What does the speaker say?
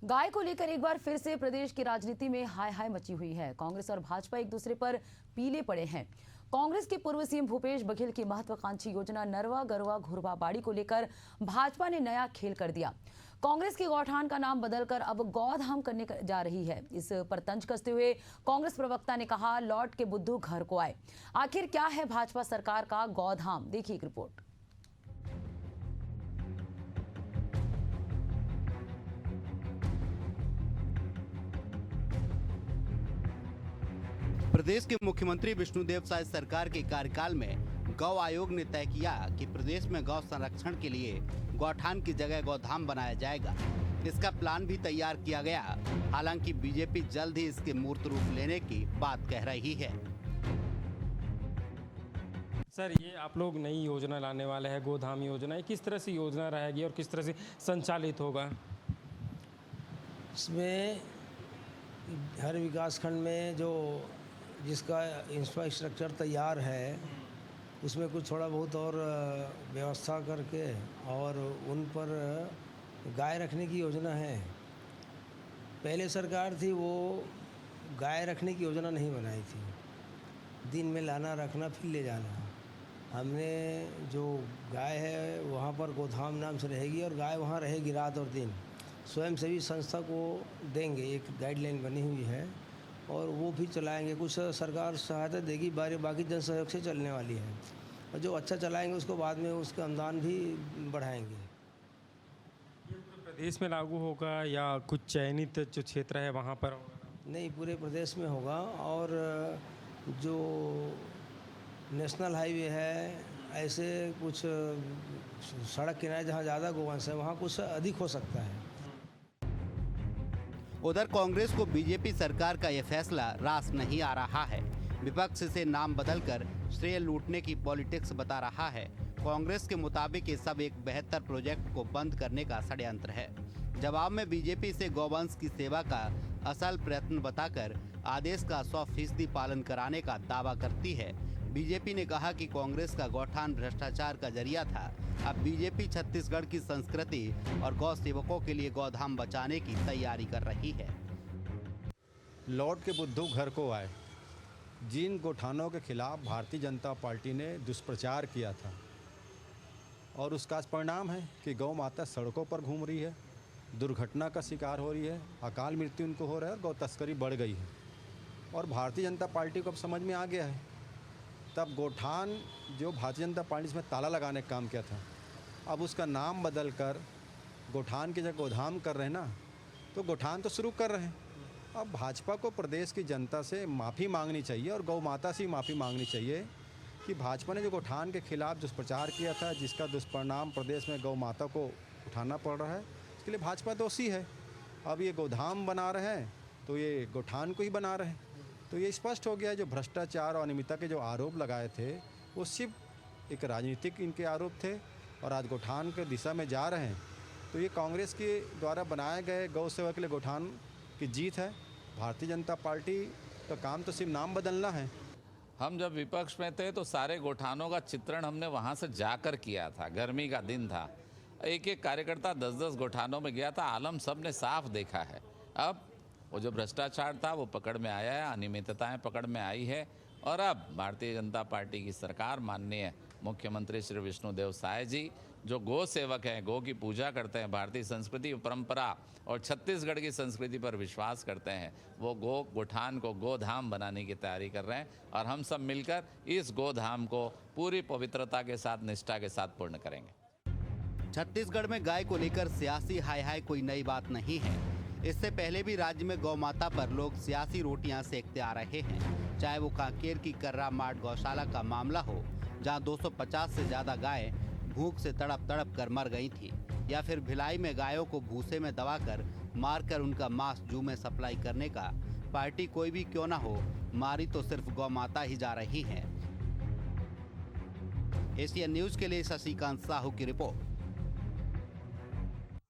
गाय को लेकर एक बार फिर से प्रदेश की राजनीति में हाय हाय मची हुई है। कांग्रेस और भाजपा एक दूसरे पर पीले पड़े हैं। कांग्रेस के पूर्व सीएम भूपेश बघेल की महत्वाकांक्षी योजना नरवा गरवा घुरवा बाड़ी को लेकर भाजपा ने नया खेल कर दिया। कांग्रेस के गौठान का नाम बदलकर अब गौधाम करने जा रही है। इस पर तंज कसते हुए कांग्रेस प्रवक्ता ने कहा, लौट के बुद्धू घर को आए। आखिर क्या है भाजपा सरकार का गौधाम, देखिए एक रिपोर्ट। प्रदेश के मुख्यमंत्री विष्णुदेव साय सरकार के कार्यकाल में गौ आयोग ने तय किया कि प्रदेश में गौ संरक्षण के लिए गौठान की जगह गौधाम बनाया जाएगा। इसका प्लान भी तैयार किया गया। हालांकि बीजेपी जल्द ही इसके मूर्त रूप लेने की बात कह रही है। सर, ये आप लोग नई योजना लाने वाले हैं, गोधाम योजना, किस तरह से योजना रहेगी और किस तरह से संचालित होगा? इसमें हर विकासखंड में जो जिसका इंफ्रास्ट्रक्चर तैयार है उसमें कुछ थोड़ा बहुत और व्यवस्था करके और उन पर गाय रखने की योजना है। पहले सरकार थी वो गाय रखने की योजना नहीं बनाई थी, दिन में लाना रखना फिर ले जाना। हमने जो गाय है वहाँ पर गोधाम नाम से रहेगी और गाय वहाँ रहेगी रात और दिन। स्वयंसेवी संस्था को देंगे, एक गाइडलाइन बनी हुई है और वो भी चलाएंगे। कुछ सरकार सहायता देगी, बाकी जन सहयोग से चलने वाली है और जो अच्छा चलाएंगे उसको बाद में उसका अनुदान भी बढ़ाएंगे। ये पूरे प्रदेश में लागू होगा या कुछ चयनित जो क्षेत्र है वहाँ पर होगा? नहीं, पूरे प्रदेश में होगा। और जो नेशनल हाईवे है, ऐसे कुछ सड़क किनारे जहाँ ज़्यादा गोवंश है वहाँ कुछ अधिक हो सकता है। उधर कांग्रेस को बीजेपी सरकार का यह फैसला रास नहीं आ रहा है। विपक्ष से नाम बदलकर श्रेय लूटने की पॉलिटिक्स बता रहा है। कांग्रेस के मुताबिक ये सब एक बेहतर प्रोजेक्ट को बंद करने का षड्यंत्र है। जवाब में बीजेपी से गौवंश की सेवा का असल प्रयत्न बताकर आदेश का 100% पालन कराने का दावा करती है। बीजेपी ने कहा कि कांग्रेस का गौठान भ्रष्टाचार का जरिया था। अब बीजेपी छत्तीसगढ़ की संस्कृति और गौ सेवकों के लिए गौधाम बचाने की तैयारी कर रही है। लौट के बुद्धू घर को आए। जिन गौठानों के खिलाफ भारतीय जनता पार्टी ने दुष्प्रचार किया था और उसका परिणाम है कि गौ माता सड़कों पर घूम रही है, दुर्घटना का शिकार हो रही है, अकाल मृत्यु उनको हो रहा है और गौ तस्करी बढ़ गई है। और भारतीय जनता पार्टी को अब समझ में आ गया है। तब गौठान जो भारतीय जनता पार्टी इसमें ताला लगाने का काम किया था, अब उसका नाम बदल कर गौठान की जगह गोधाम कर रहे हैं ना, तो गौठान तो शुरू कर रहे हैं। अब भाजपा को प्रदेश की जनता से माफ़ी मांगनी चाहिए और गौ माता से माफ़ी मांगनी चाहिए कि भाजपा ने जो गौठान के खिलाफ दुष्प्रचार किया था, जिसका दुष्परिणाम प्रदेश में गौ माता को उठाना पड़ रहा है, इसके लिए भाजपा दोषी है। अब ये गोधाम बना रहे हैं तो ये गौठान को ही बना रहे हैं। तो ये स्पष्ट हो गया है, जो भ्रष्टाचार और अनियमितता के जो आरोप लगाए थे वो सिर्फ एक राजनीतिक इनके आरोप थे और आज गौठान के दिशा में जा रहे हैं। तो ये कांग्रेस के द्वारा बनाए गए गौ सेवा के लिए गौठान की जीत है। भारतीय जनता पार्टी का काम तो सिर्फ नाम बदलना है। हम जब विपक्ष में थे तो सारे गौठानों का चित्रण हमने वहाँ से जाकर किया था। गर्मी का दिन था, एक एक कार्यकर्ता 10-10 गौठानों में गया था। आलम सब ने साफ देखा है। अब वो जो भ्रष्टाचार था वो पकड़ में आया है, अनियमितताएं पकड़ में आई है और अब भारतीय जनता पार्टी की सरकार, माननीय मुख्यमंत्री श्री विष्णुदेव साय जी, जो गौ सेवक हैं, गौ की पूजा करते हैं, भारतीय संस्कृति परंपरा और छत्तीसगढ़ की संस्कृति पर विश्वास करते हैं, वो गौठान को गोधाम बनाने की तैयारी कर रहे हैं और हम सब मिलकर इस गोधाम को पूरी पवित्रता के साथ, निष्ठा के साथ पूर्ण करेंगे। छत्तीसगढ़ में गाय को लेकर सियासी हाय हाय कोई नई बात नहीं है। इससे पहले भी राज्य में गौ माता पर लोग सियासी रोटियां सेकते आ रहे हैं। चाहे वो कांकेर की कर्रा मार्ट गौशाला का मामला हो, जहां 250 से ज्यादा गाय भूख से तड़प तड़प कर मर गई थी, या फिर भिलाई में गायों को भूसे में दबाकर मारकर उनका मांस जू में सप्लाई करने का। पार्टी कोई भी क्यों ना हो, मारी तो सिर्फ गौ माता ही जा रही है। एशियन न्यूज के लिए शशिकांत साहू की रिपोर्ट।